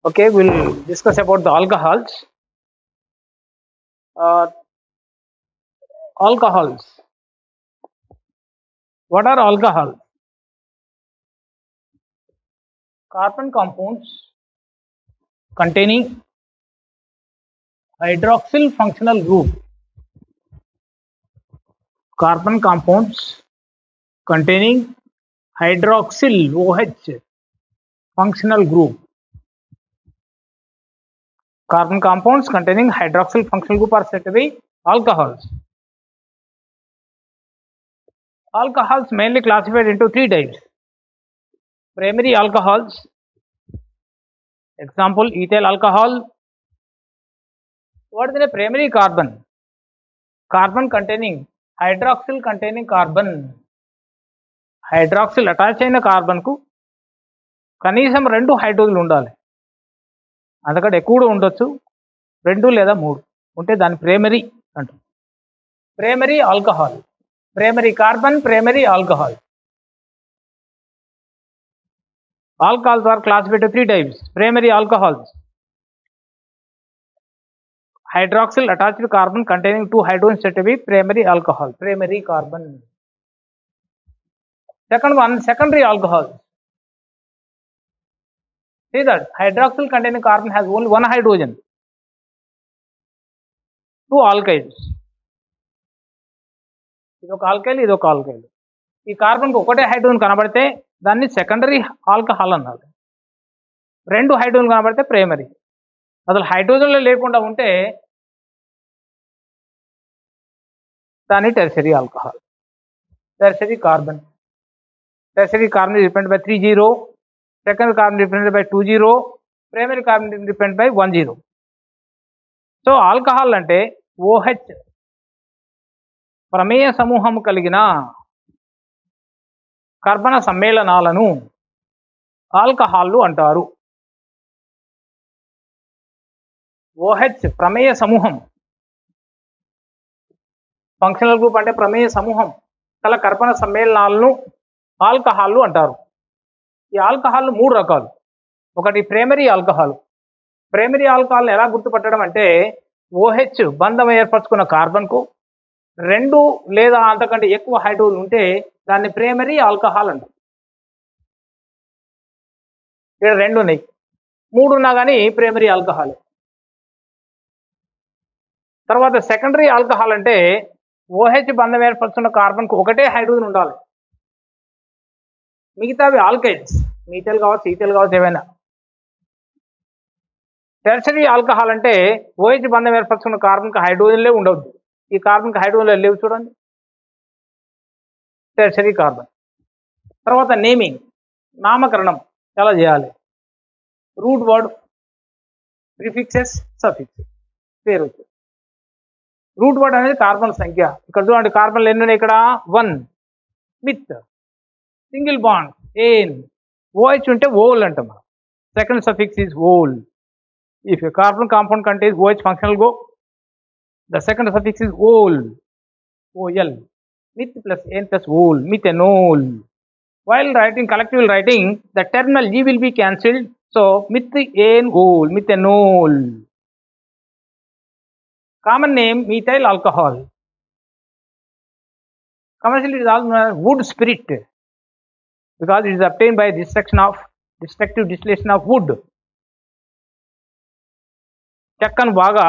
Okay, we'll discuss about the alcohols. Uh, Alcohols. What are alcohols? Carbon compounds containing hydroxyl functional group. Carbon compounds containing hydroxyl OH functional group. Carbon compounds containing hydroxyl functional group are said to be alcohols. Alcohols mainly classified into three types. Primary alcohols, example ethyl alcohol. What is the primary carbon? Carbon containing hydroxyl containing carbon. Hydroxyl attach అయిన కార్బన్కు కనీసం 2 హైడ్రోజన్లు ఉండాలి. అంతకంటే ఎక్కువ కూడా ఉండొచ్చు, 2 లేదా 3 ఉంటే దాన్ని ప్రైమరీ అంటాం. Primary alcohol, primary carbon, primary alcohol. Alcohols are classified into three types. Primary alcohols, hydroxyl attached to carbon containing 2 hydrogens said to be primary alcohol, primary carbon. Second one, secondary alcohol. See that hydroxyl containing carbon has only 1 hydrogen, 2 alkyls. ఇదొక alkyl, ఇదొక alkyl. ఈ కార్బన్కి ఒకటే hydrogen కనబడితే దాన్ని secondary alcohol అన్నారు. 2 hydrogen కనబడితే primary. అసలు హైడ్రోజన్లో లేకుండా ఉంటే దాన్ని tertiary alcohol. Tertiary carbon. Tertiary carbon is represented by 3 0, secondary carbon is represented by 2 0, primary carbon is represented by 1 0. So alcohol అంటే OH ప్రమేయ సమూహం కలిగిన కర్బన సమ్మేళనాలను ఆల్కహాల్లు అంటారు. OH ప్రమేయ సమూహం, ఫంక్షనల్ గ్రూప్ అంటే ప్రమేయ సమూహం కల కర్బన సమ్మేళనాలను ఆల్కహాల్లు అంటారు. ఈ ఆల్కహాల్ 3 రకాలు. ఒకటి ప్రైమరీ ఆల్కహాల్. ప్రైమరీ ఆల్కహాల్ని ఎలా గుర్తుపట్టడం అంటే OH బంధం ఏర్పరచుకున్న కార్బన్కు 2 లేదా అంతకంటే ఎక్కువ హైడ్రోజన్ ఉంటే దాన్ని ప్రైమరీ ఆల్కహాల్ అంటారు. ఇక్కడ 2 ఉన్నాయి, 3 ఉన్నా కానీ ప్రైమరీ ఆల్కహాల్. తర్వాత సెకండరీ ఆల్కహాల్ అంటే OH బంధం ఏర్పరచుకున్న కార్బన్కు ఒకటే హైడ్రోజన్ ఉండాలి, మిగతావి ఆల్కైల్స్, మీథైల్ కావచ్చు, ఈథైల్ కావచ్చు, ఏవైనా. టెర్షరీ ఆల్కహాల్ అంటే OH బంధం ఏర్పరచుకున్న కార్బన్కి హైడ్రోజన్లే ఉండవద్దు. ఈ కార్బన్కి హైడ్రోజన్లు లేవు చూడండి, టెర్షరీ కార్బన్. తర్వాత నేమింగ్, నామకరణం ఎలా చేయాలి. రూట్ వర్డ్, ప్రిఫిక్సెస్, సఫిక్సెస్, పేరు వచ్చి. రూట్ వర్డ్ అనేది కార్బన్ సంఖ్య. ఇక్కడ చూడండి కార్బన్లు ఎన్ని ఉన్నాయి, ఇక్కడ 1 with single bond ane. OH ఉంటే ఓల్ అంటాం మనం. Second suffix is ol. If a carbon compound contains OH functional group, the second suffix is ol, OL, meth plus n plus ol, methanol. While writing collective writing, the terminal G will be cancelled, so methanol, methanol. Common name methyl alcohol. Commercially it is also known as wood spirit because it is obtained by destructive distillation of wood. చెక్కను బాగా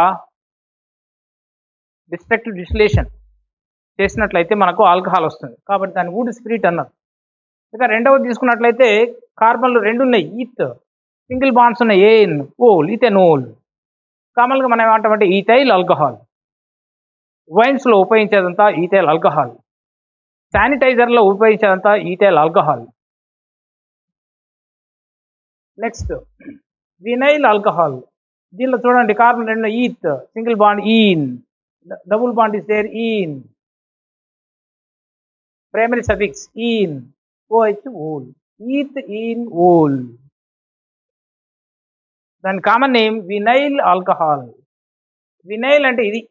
destructive distillation చేసినట్లయితే మనకు alcohol వస్తుంది, కాబట్టి దాన్ని would spirit అన్నారు. ఇక రెండవది తీసుకున్నట్లయితే కార్బన్లు 2 ఉన్నాయి, ఈత్, సింగిల్ బాండ్స్ ఉన్నాయి, ఏన్, ఓల్, ఇథెనోల్. కామన్గా మనం ఏమంటామంటే ఈథైల్ ఆల్కహాల్. వైన్స్లో ఉపయోగించేదంతా ఈథైల్ ఆల్కహాల్. శానిటైజర్లో ఉపయోగించేదంతా ethyl alcohol. Next vinyl alcohol. దీనిలో చూడండి carbon 2 eth, single bond ene, double bond is there ene, primary suffix ene, OH ol, eth ene ol. దాని common name vinyl alcohol. Vinyl అంటే ఇది,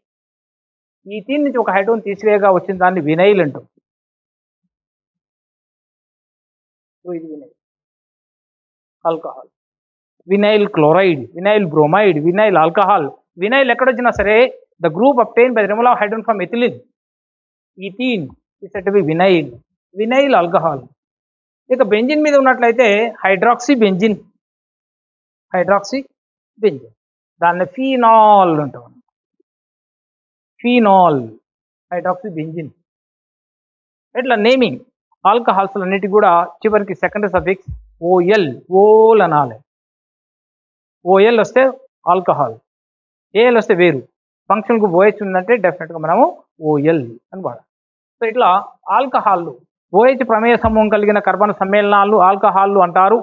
ethene నుంచి ఒక hydrogen తీసివేయగా వచ్చిన దాన్ని వినైల్ అంటాం. ఇది vinyl alcohol. Vinyl chloride, vinyl bromide, vinyl alcohol. Vinyl ఎక్కడొచ్చినా సరే the group obtained by removal of hydrogen from ethylene, ethene is said to be vinyl, vinyl alcohol. ఇక బెంజిన్ మీద ఉన్నట్లయితే హైడ్రాక్సీ బెంజిన్, హైడ్రాక్సీ బెంజిన్, దాన్ని phenol అంటాం. Phenol, hydroxy benzene. ఇట్లా naming alcohols అన్నిటి కూడా చివరికి సెకండరీ సఫిక్స్ ఓఎల్, ఓల్ అనాలి. ఓఎల్ వస్తే ఆల్కహాల్, ఏఎల్ వస్తే వేరు. ఫంక్షన్కు ఓహెచ్ ఉందంటే డెఫినెట్గా మనము ఓఎల్ అని వాడాలి. సో ఇట్లా ఆల్కహాల్లు, ఓహెచ్ ప్రమేయ సమూహం కలిగిన కర్బన సమ్మేళనాలు ఆల్కహాల్లు అంటారు.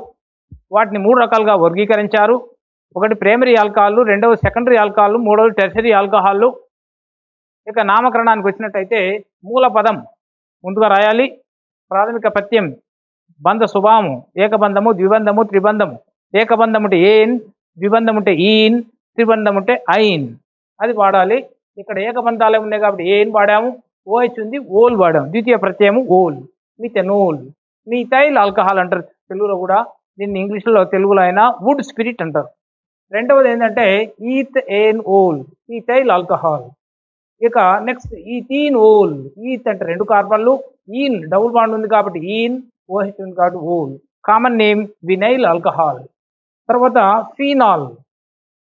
వాటిని 3 రకాలుగా వర్గీకరించారు. ఒకటి ప్రైమరీ ఆల్కహాల్లు, రెండవ సెకండరీ ఆల్కహాల్లు, మూడవది టెర్షరీ ఆల్కహాల్లు. ఇక నామకరణానికి వచ్చినట్టయితే మూల పదం ముందుగా రాయాలి. ప్రాథమిక ప్రత్యయం, బంధ స్వభావము, ఏకబంధము, ద్విబంధము, త్రిబంధము. ఏకబంధం అంటే ఏన్, ద్విబంధం అంటే ఈన్, త్రిబంధం అంటే ఐన్, అది వాడాలి. ఇక్కడ ఏకబంధాలే ఉన్నాయి కాబట్టి ఏన్ వాడాము, ఓహెచ్ ఉంది, ఓల్ వాడాము. ద్వితీయ ప్రత్యయము ఓల్, మిథెనోల్, మిథైల్ ఆల్కహాల్ అంటారు తెలుగులో కూడా. దీన్ని ఇంగ్లీష్లో తెలుగులో అయినా వుడ్ స్పిరిట్ అంటారు. రెండవది ఏంటంటే ఈత్ ఏన్ ఓల్, ఈథైల్ ఆల్కహాల్. ఇక నెక్స్ట్ ఈథీన్ ఓల్, ఈత్ అంటే 2 కార్బన్లు, ఈన్ డబుల్ బాండ్ ఉంది కాబట్టి ఈన్, ఓహెచ్ ఉంది కాబట్టి ol. Common name vinyl alcohol. తర్వాత ఫీనాల్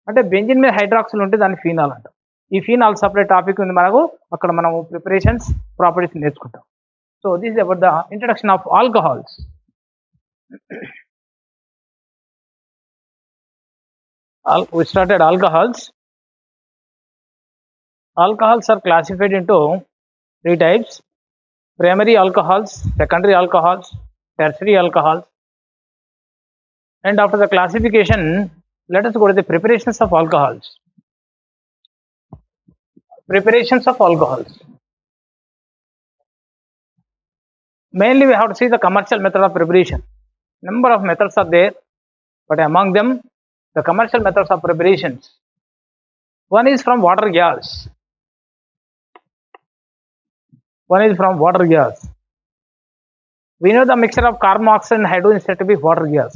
అంటే బెంజిన్ మీద హైడ్రాక్సిల్ ఉంటే దాన్ని ఫీనాల్ అంటాం. ఈ ఫీనాల్ సపరేట్ టాపిక్ ఉంది మనకు, అక్కడ మనము ప్రిపరేషన్స్, ప్రాపర్టీస్ నేర్చుకుంటాం. So this is about the introduction of alcohols. We started alcohols. Alcohols are classified into 3 types: primary alcohols, secondary alcohols, tertiary alcohols. And after the classification, let us go to the preparations of alcohols. Preparations of alcohols. Mainly we have to see the commercial method of preparation. Number of methods are there, but among them the commercial methods of preparations. One is from water gas. One is from water gas. We know the mixture of carbon monoxide and hydrogen is said to be water gas.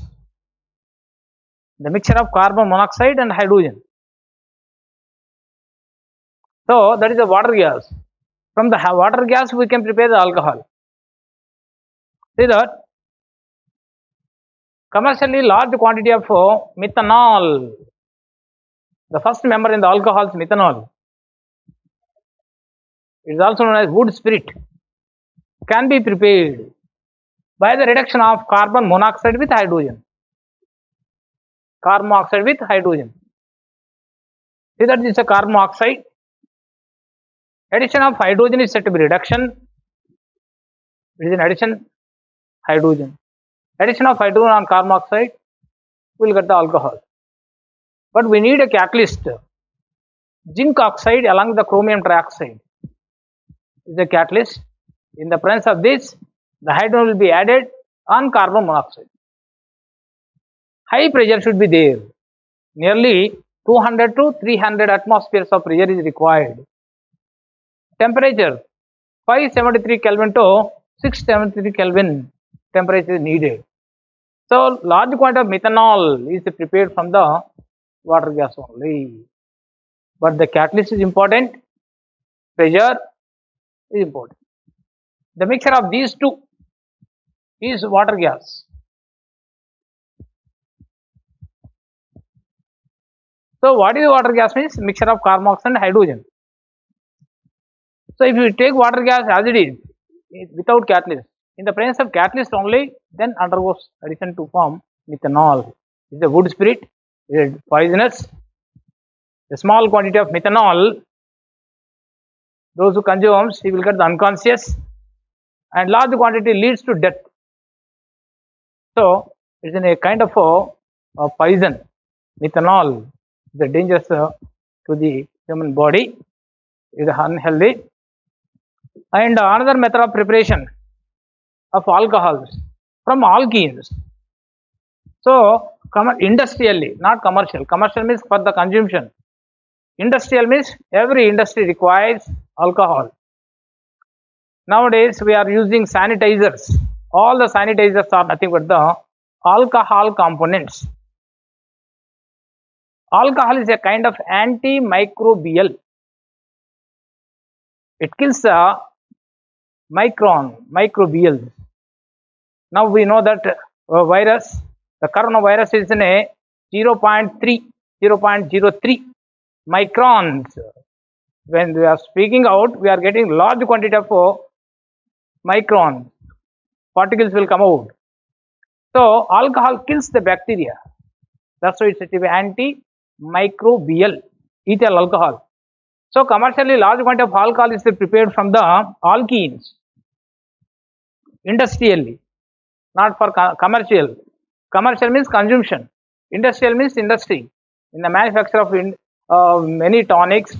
The mixture of carbon monoxide and hydrogen. So that is the water gas. From the water gas we can prepare the alcohol. See that commercially large quantity of methanol. The first member in the alcohol is methanol. It is also known as wood spirit. Can be prepared by the reduction of carbon monoxide with hydrogen. Carbon monoxide with hydrogen. See that this is a carbon monoxide. Addition of hydrogen is said to be reduction. It is an addition hydrogen. Addition of hydrogen on carbon monoxide will get the alcohol. But we need a catalyst. Zinc oxide along with the chromium trioxide is a catalyst. In the presence of this, the hydrogen will be added on carbon monoxide. High pressure should be there. Nearly 200 to 300 atmospheres of pressure is required. Temperature 573 Kelvin to 673 Kelvin temperature is needed. So large quantity of methanol is prepared from the water gas only. But the catalyst is important, pressure is important. The mixture of these two is water gas. So what is water gas means? Mixture of carbon monoxide and hydrogen. So if you take water gas as it is without catalyst, in the presence of catalyst only, then undergoes addition to form methanol. It is a wood spirit, it is poisonous. A small quantity of methanol, those who consumes, he will get the unconscious, and large quantity leads to death. So it is in a kind of a poison. Methanol is dangerous to the human body. It is unhealthy. And another method of preparation of alcohols from alkenes. So industrially, not commercial. Commercial means for the consumption. Industrial means every industry requires alcohol. Nowadays we are using sanitizers. All the sanitizers are nothing but the alcohol components. Alcohol is a kind of antimicrobial. It kills the microbials. Now we know that virus, the coronavirus is in a 0.03 microns. When we are speaking out, we are getting large quantity of microns. Particles will come out. So alcohol kills the bacteria. That's why it's said to be antimicrobial, ethyl alcohol. So commercially large quantity of alcohol is prepared from the alkenes industrially, not for commercial. Commercial means consumption. Industrial means industry. In the manufacture of many tonics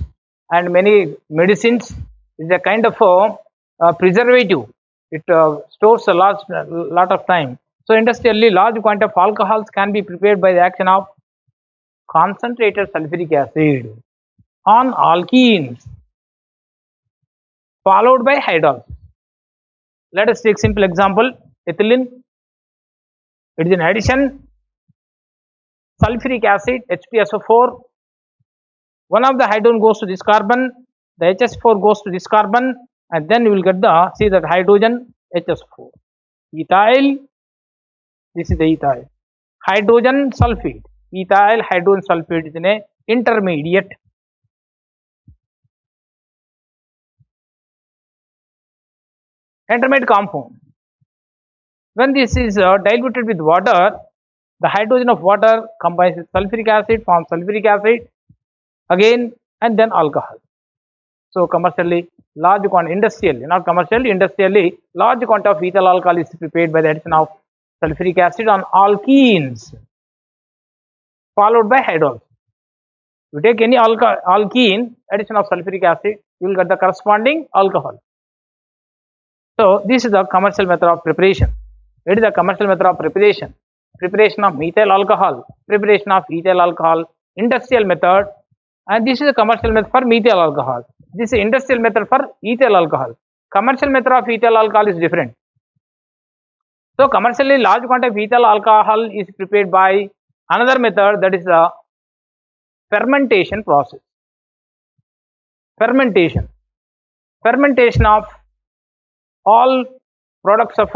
and many medicines is a kind of preservative. It stores a lot of time. So industrially large quantity of alcohols can be prepared by the action of concentrated sulfuric acid on alkenes followed by hydrolysis. Let us take simple example, ethylene. It is in addition sulfuric acid HPSO4. One of the hydrogen goes to this carbon, the HS4 goes to this carbon, and then you will get the see that hydrogen HS4. Ethyl, this is the ethyl. Hydrogen sulfate, ethyl hydrogen sulfate is in a intermediate. Intermediate compound. When this is diluted with water, the hydrogen of water combines with sulfuric acid, forms sulfuric acid again, and then alcohol. So commercially large quantity, industrially, not commercially, industrially large quantity of ethyl alcohol is prepared by the addition of sulfuric acid on alkenes followed by hydrolysis. You take any alkene, addition of sulfuric acid, you will get the corresponding alcohol. So this is the commercial method of preparation. It is the commercial method of preparation. Preparation of methyl alcohol, preparation of ethyl alcohol, industrial method, and this is a commercial method for methyl alcohol. This is industrial method for ethyl alcohol. Commercial method of ethyl alcohol is different. So commercially large quantity of ethyl alcohol is prepared by another method, that is the fermentation process. Fermentation of all products of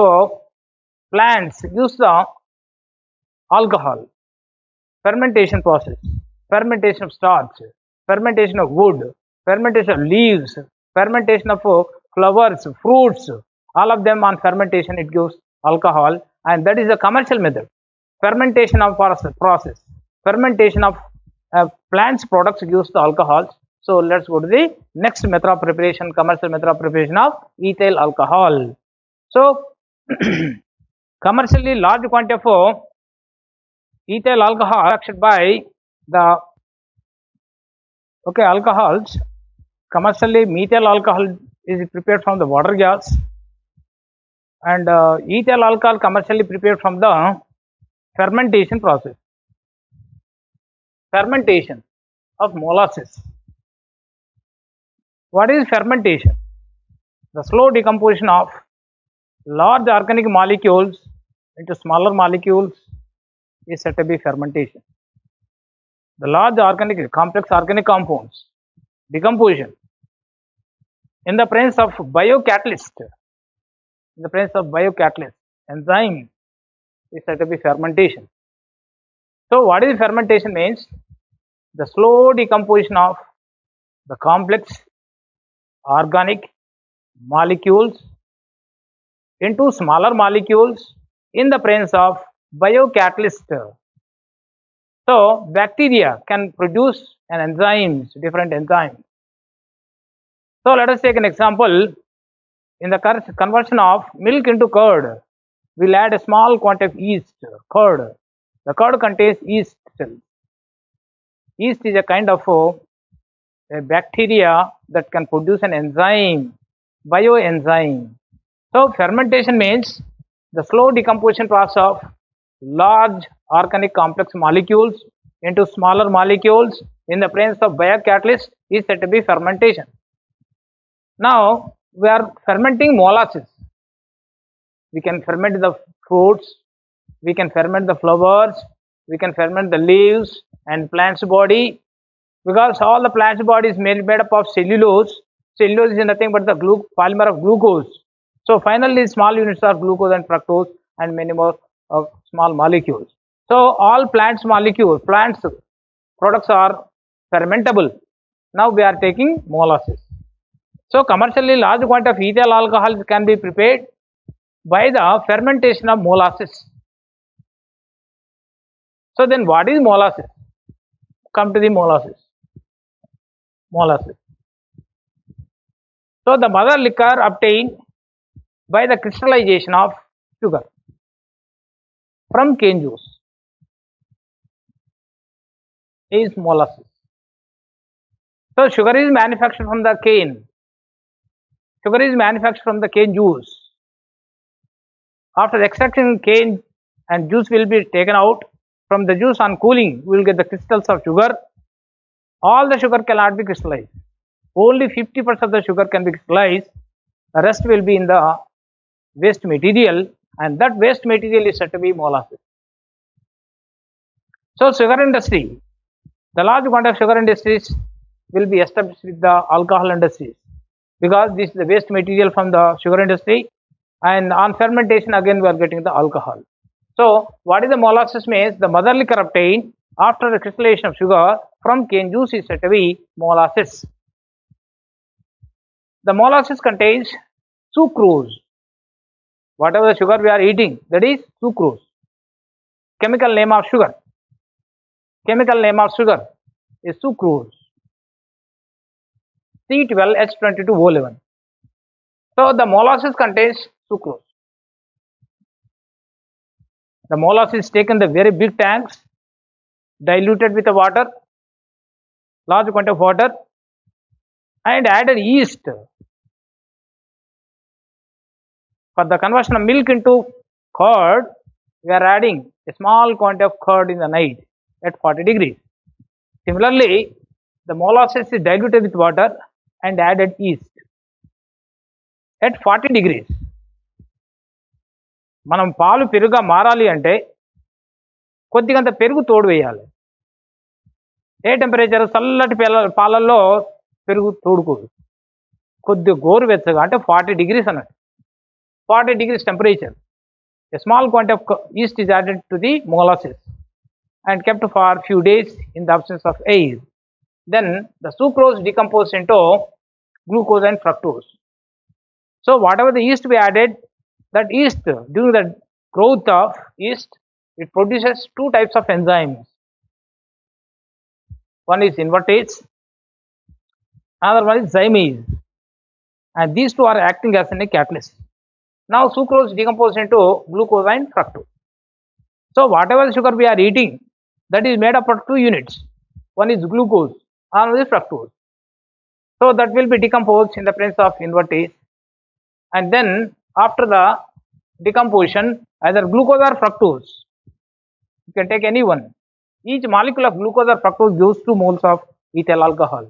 plants use the alcohol. Fermentation process, fermentation of starch, fermentation of wood, fermentation of leaves, fermentation of flowers, fruits, all of them on fermentation it gives alcohol, and that is a commercial method. Fermentation of process, fermentation of plants products gives the alcohols. So let's go to the next method of preparation, commercial method of preparation of ethyl alcohol. So commercially large quantity of ethyl alcohol acted by the alcohols. Commercially methyl alcohol is prepared from the water gas, and ethyl alcohol commercially prepared from the fermentation process. Fermentation of molasses. What is fermentation? The slow decomposition of large organic molecules into smaller molecules is said to be fermentation. The large organic, complex organic compounds decomposition in the presence of biocatalyst, enzyme is said to be fermentation. So what is fermentation means? The slow decomposition of the complex organic molecules into smaller molecules in the presence of biocatalyst. So bacteria can produce an enzymes, different enzymes. So let us take an example. In the conversion of milk into curd, we'll add a small quantity of yeast, curd. The curd contains yeast cells. Yeast is a kind of a bacteria that can produce an enzyme, bioenzyme. So fermentation means the slow decomposition process of large organic complex molecules into smaller molecules in the presence of biocatalyst is said to be fermentation. Now we are fermenting molasses. We can ferment the fruits, we can ferment the flowers, we can ferment the leaves, and plant's body, because all the plant's body is made up of cellulose. Cellulose is nothing but the polymer of glucose. So finally, small units are glucose and fructose and many more small molecules. So all plants products are fermentable. Now we are taking molasses. So commercially large quantity of ethyl alcohol can be prepared by the fermentation of molasses. So then what is molasses? Come to the molasses. So the mother liquor obtained by the crystallization of sugar from cane juice is molasses. So sugar is manufactured from the cane. Sugar is manufactured from the cane juice. After extraction, cane and juice will be taken out. From the juice on cooling, we will get the crystals of sugar. All the sugar cannot be crystallized. Only 50% of the sugar can be crystallized. The rest will be in the waste material, and that waste material is said to be molasses. So sugar industry, the large quantity of sugar industries will be established with the alcohol industries, because this is the waste material from the sugar industry, and on fermentation again we are getting the alcohol. So what is the molasses means? The mother liquor obtained after the crystallization of sugar from cane juice is said to be molasses. The molasses contains sucrose. Whatever the sugar we are eating, that is sucrose. Chemical name of sugar. Chemical name of sugar is sucrose. C12H22O11. So the molasses contains sucrose. The molasses is taken the very big tanks, diluted with the water, large quantity of water, and added yeast. For the conversion of milk into curd, we are adding a small quantity of curd in the night at 40 degrees. Similarly, the molasses is diluted with water and added yeast at 40 degrees. మనం పాలు పెరుగుగా మారాలి అంటే కొద్దిగంత పెరుగు తోడు వేయాలి. ఏ temperature? చల్లటి పాలల్లో పెరుగు తోడుకోదు, కొద్దిగా గోరువెచ్చగా అంటే 40 degrees అన్నట్టు. 40 degrees temperature. A small quantity of yeast is added to the molasses and kept for few days in the absence of air. Then the sucrose decomposes into glucose and fructose. So whatever the yeast we added, that yeast, during the growth of yeast, it produces two types of enzymes. One is invertase, another one is zymase, and these two are acting as a catalyst. Now sucrose decomposes into glucose and fructose. So whatever sugar we are eating, that is made up of two units. One is glucose, another is fructose. So that will be decomposed in the presence of invertase, and then after the decomposition, either glucose or fructose, you can take any one. Each molecule of glucose or fructose gives 2 moles of ethyl alcohol.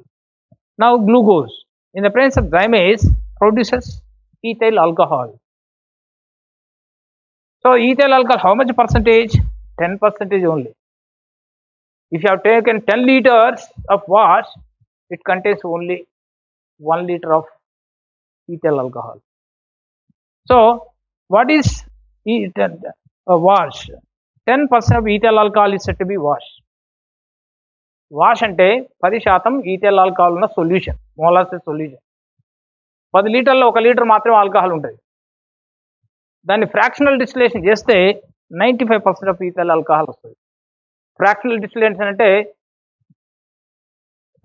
Now glucose in the presence of zymase produces ethyl alcohol. So ethyl alcohol, how much percentage? 10% only. If you have taken 10 liters of wash, it contains only 1 liter of ethyl alcohol. So what is wash? 10% of ethyl alcohol is said to be wash. Wash అంటే 10% ethyl alcohol ఉన్న solution, మోలాసెస్ solution. 10 లీటర్లో 1 litre మాత్రమే alcohol ఉంటుంది. దాన్ని fractional distillation చేస్తే 95% of ethyl alcohol వస్తుంది. Fractional distillation అంటే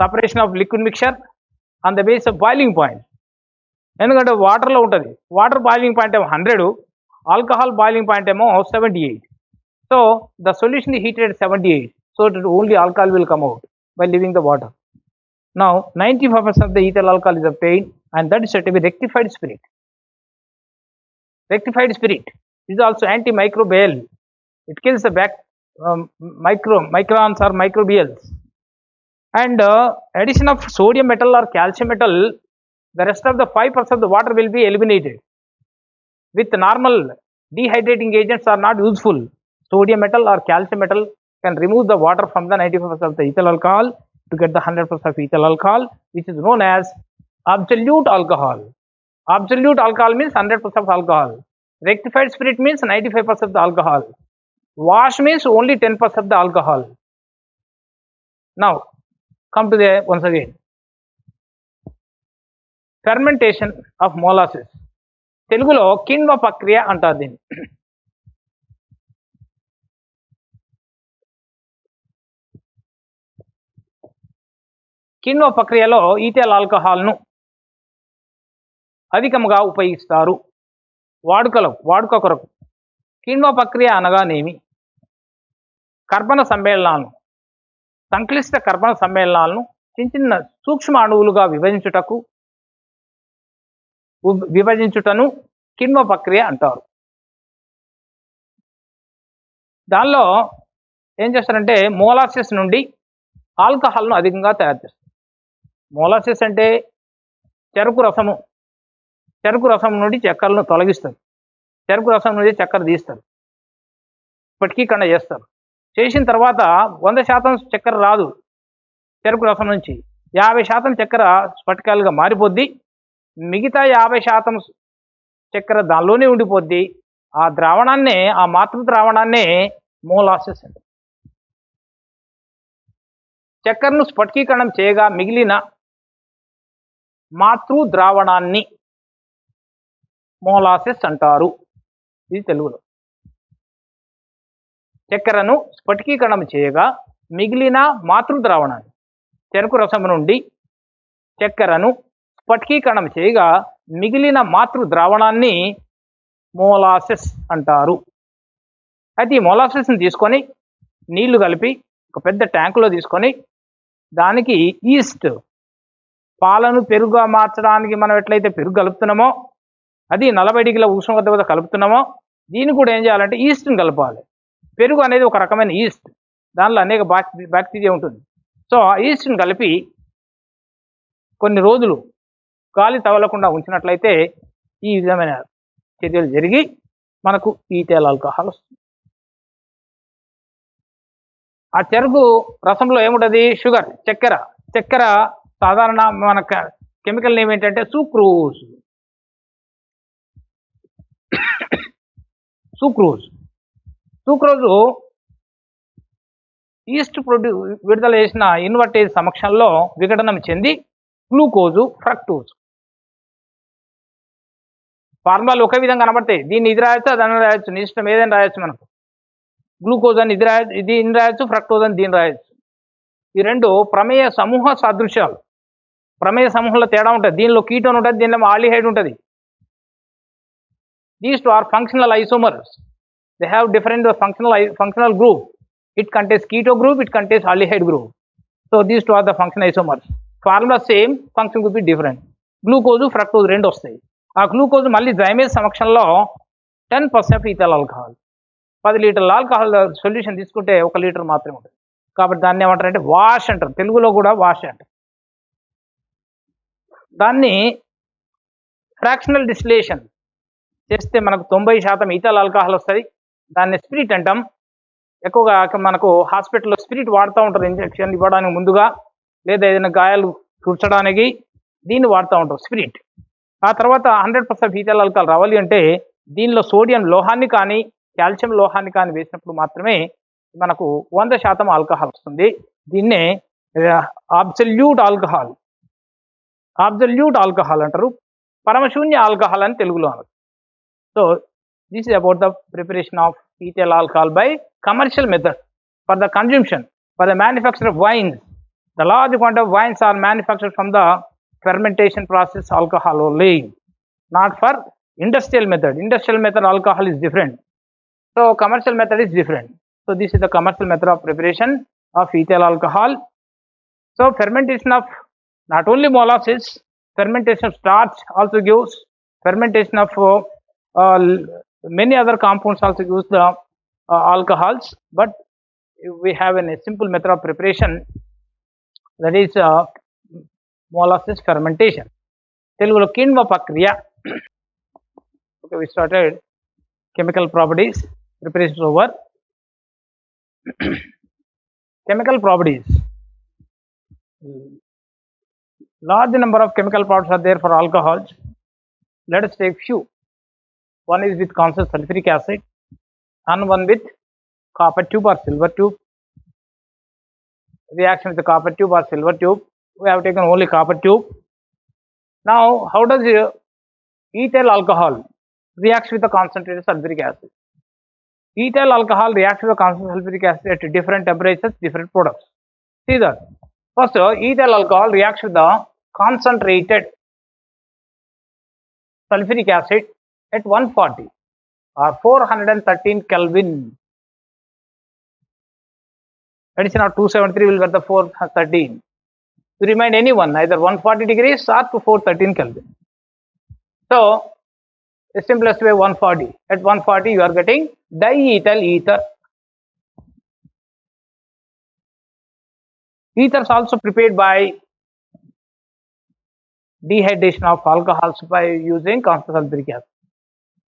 separation of liquid mixture on the base of boiling point. ఎందుకంటే వాటర్లో ఉంటుంది, వాటర్ బాయిలింగ్ పాయింట్ ఏమో 100, ఆల్కహాల్ బాయిలింగ్ పాయింట్ ఏమో 78. So the solution is heated at 78, so that only alcohol will come out by leaving the water. Now 95% of the ethyl alcohol is obtained, and that is said to be rectified spirit. Rectified spirit is also antimicrobial. It kills the microns or microbials. And addition of sodium metal or calcium metal, the rest of the 5% of the water will be eliminated. With normal dehydrating agents are not useful. Sodium metal or calcium metal can remove the water from the 95% of the ethyl alcohol to get the 100% of ethyl alcohol, which is known as absolute alcohol. Absolute alcohol means 100% of alcohol. Rectified spirit means 95% of the alcohol. Wash means only 10% of the alcohol. Now come to the once again fermentation of molasses. తెలుగులో కిణ్వ ప్రక్రియ అంటారు దీన్ని. కిణ్వ ప్రక్రియలో ethyl ఆల్కహాల్ను అధికంగా ఉపయోగిస్తారు వాడుక కొరకు. కిణ్వ ప్రక్రియ అనగానేమి? కర్బన సమ్మేళనాలను, సంక్లిష్ట కర్బన సమ్మేళనాలను చిన్న చిన్న సూక్ష్మ అణువులుగా విభజించుటను కిణ్వ ప్రక్రియ అంటారు. దానిలో ఏం చేస్తారంటే మోలాసిస్ నుండి ఆల్కహాల్ను అధికంగా తయారు చేస్తారు. మోలాసిస్ అంటే చెరుకు రసం నుండి చక్కెరను తొలగిస్తారు. చెరుకు రసం నుండి చక్కెర తీస్తారు, స్ఫటికీకరణ చేస్తారు. చేసిన తర్వాత 100% చక్కెర రాదు చెరుకు రసం నుంచి, 50% చక్కెర స్ఫటికాలుగా మారిపోద్ది. మిగతా 50% చక్కెర దానిలోనే ఉండిపోద్ది. ఆ ద్రావణాన్నే, ఆ మాతృ ద్రావణాన్నే మోలాసిస్ అంటారు. చక్కెరను స్ఫటికీకరణం చేయగా మిగిలిన మాతృ ద్రావణాన్ని మోలాసిస్ అంటారు. ఇది తెలుగులో. చక్కెరను స్ఫటికీకరణం చేయగా మిగిలిన మాతృ ద్రావణాన్ని, చెరుకు రసం నుండి చక్కెరను స్ఫటికీకరణం చేయగా మిగిలిన మాతృ ద్రావణాన్ని మోలాసిస్ అంటారు. అయితే ఈ మోలాసిస్ని తీసుకొని నీళ్లు కలిపి ఒక పెద్ద ట్యాంకులో తీసుకొని దానికి ఈస్ట్, పాలను పెరుగుగా మార్చడానికి మనం ఎట్లయితే పెరుగు కలుపుతున్నామో, అది 40 డిగ్రీల ఉష్ణోగ్రత వద్ద కలుపుతున్నామో, దీన్ని కూడా ఏం చేయాలంటే ఈస్ట్ని కలపాలి. పెరుగు అనేది ఒక రకమైన ఈస్ట్, దానిలో అనేక బ్యాక్టీరియా ఉంటుంది. సో ఆ ఈస్ట్ని కలిపి కొన్ని రోజులు గాలి తగలకుండా ఉంచినట్లయితే ఈ విధమైన చర్యలు జరిగి మనకు ఈథైల్ ఆల్కహాల్ వస్తుంది. ఆ చెరుకు రసంలో ఏముంటుంది? షుగర్, చక్కెర సాధారణ మన కెమికల్ నేమ్ ఏంటంటే సూక్రోజ్. సూక్రోజు ఈస్ట్ విడుదల చేసిన ఇన్వర్టేజ్ సమక్షంలో విఘటనం చెంది గ్లూకోజు, ఫ్రక్టోజ్. ఫార్ములాలు ఒకే విధంగా కనబడతాయి. దీన్ని ఇది రాయొచ్చు, దాన్ని రాయొచ్చు, నీ ఇష్టం ఏదైనా రాయొచ్చు. మనకు గ్లూకోజ్ అని దీన్ని రాయొచ్చు, ఫ్రక్టోజ్ అని దీన్ని రాయొచ్చు. ఈ రెండు ప్రమేయ సమూహ సాదృశ్యాలు. ప్రమేయ సమూహంలో తేడా ఉంటుంది. దీనిలో కీటోన్ ఉంటుంది, దీనిలో ఆల్డిహైడ్ ఉంటుంది. These two are functional isomers. They have different functional group. It contains keto group, it contains aldehyde group. So these two are the functional isomers. Formula same, function could be different. Glucose, fructose రెండు వస్తాయి. ఆ glucose మళ్ళీ zymase సమక్షంలో 10% ethyl alcohol, 10 లీటర్ల alcohol solution తీసుకుంటే 1 litre మాత్రమే ఉంటుంది. కాబట్టి దాన్ని ఏమంటారంటే వాష్ అంటారు. తెలుగులో కూడా వాష్ అంటారు. దాన్ని ఫ్రాక్షనల్ డిస్టిలేషన్ చేస్తే మనకు 90% ఈథైల్ ఆల్కహాల్ వస్తుంది. దాన్ని స్పిరిట్ అంటాం. ఎక్కువగా మనకు హాస్పిటల్లో స్పిరిట్ వాడుతూ ఉంటారు ఇంజెక్షన్ ఇవ్వడానికి ముందుగా, లేదా ఏదైనా గాయాలు తుడ్చడానికి దీన్ని వాడుతూ ఉంటారు స్పిరిట్. ఆ తర్వాత 100% ఈథైల్ ఆల్కహాల్ రావాలి అంటే దీనిలో సోడియం లోహాన్ని కానీ కాల్షియం లోహాన్ని కానీ వేసినప్పుడు మాత్రమే మనకు 100% ఆల్కహాల్ వస్తుంది. దీన్నే అబ్సల్యూట్ ఆల్కహాల్ అంటారు. పరమశూన్య ఆల్కహాల్ అని తెలుగులో అన్నారు. So this is about the preparation of ethyl alcohol by commercial method for the consumption, for the manufacture of wines. The large quantity of wines are manufactured from the fermentation process alcohol only, not for industrial method. Industrial method alcohol is different. So commercial method is different. So this is the commercial method of preparation of ethyl alcohol. So fermentation of not only molasses, fermentation of starch also gives, fermentation of many other compounds also use the alcohols, but we have a simple method of preparation, that is molasses fermentation. Telugulo kinva prakriya. Okay, we started chemical properties, preparation over. chemical properties. Large number of chemical properties are there for alcohols. Let us take few. One is with constant sulfuric acid and one with copper tube or silver tube. Reaction with the copper tube or silver tube. We have taken only copper tube. Now, how does ethyl alcohol reacts with the concentrated sulfuric acid? Ethyl alcohol reacts with the concentrated sulfuric acid at different temperatures, different products. See that. First, ethyl alcohol reacts with the concentrated sulfuric acid at 140 or 413 Kelvin. Addition of 273 will get the 413. To remind anyone, either 140 degrees or to 413 Kelvin. So, the simplest way 140. At 140 you are getting diethyl ether. Ether is also prepared by dehydration of alcohols by using constant sulfuric acid.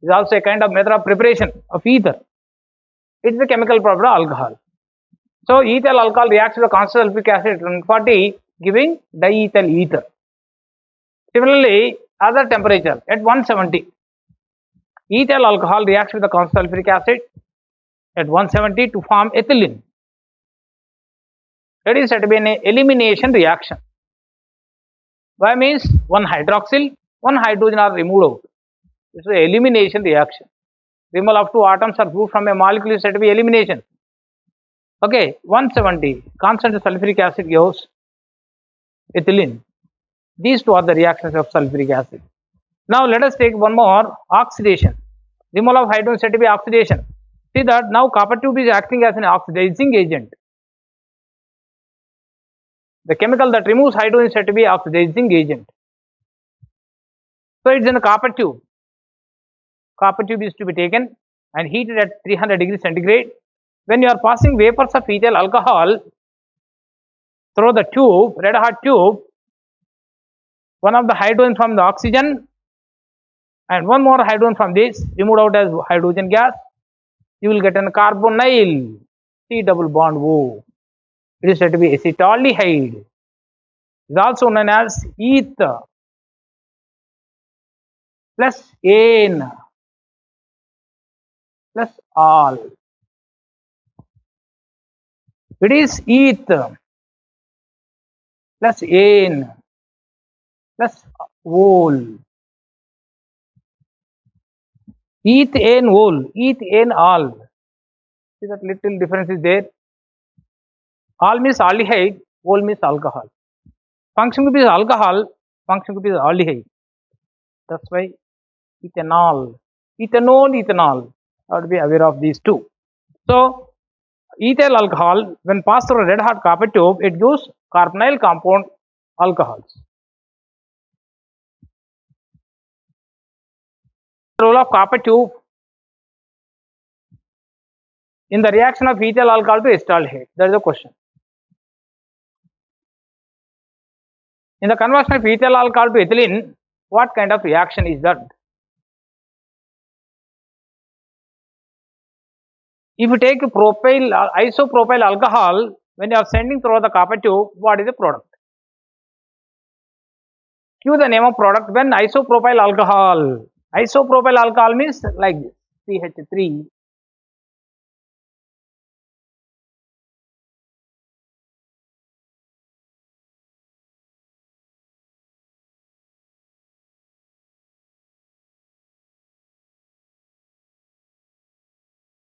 It is also a kind of method of preparation of ether. It is a chemical property of alcohol. So, ethyl alcohol reacts with the constant sulfuric acid at 140, giving diethyl ether. Similarly, other temperature at 170, ethyl alcohol reacts with the constant sulfuric acid at 170 to form ethylene. That is said to be an elimination reaction. Why means one hydroxyl, one hydrogen are removed out. This is an elimination reaction. Removal of two atoms are grouped from a molecule is said to be elimination. Okay, 170 constant sulfuric acid gives ethylene. These two are the reactions of sulfuric acid. Now let us take one more, oxidation. Removal of hydrogen is said to be oxidation. See that now copper tube is acting as an oxidizing agent. The chemical that removes hydrogen is said to be oxidizing agent. So it's in a copper tube. Copper tube is to be taken and heated at 300 degrees centigrade. When you are passing vapors of ethyl alcohol through the tube, red hot tube, one of the hydrogen from the oxygen and one more hydrogen from this removed out as hydrogen gas, you will get an carbonyl, C double bond O. It is said to be acetaldehyde. It is also known as ether plus ane plus al. It is ether plus ane plus ol. Ethane ol, ethane al. See that little difference is there. Al means aldehyde, ol means alcohol. Function group is alcohol, function group is aldehyde. That's why ethanol, ethanol, ethanol. I have to be aware of these two. So, ethyl alcohol, when passed through a red hot copper tube, it gives carbonyl compound alcohols. The role of copper tube in the reaction of ethyl alcohol to acetaldehyde. That is the question. In the conversion of ethyl alcohol to ethylene, what kind of reaction is that? If you take propyl, isopropyl alcohol, when you are sending through the copper tube, what is the product? Give the name of product when isopropyl alcohol. Isopropyl alcohol means like this, CH3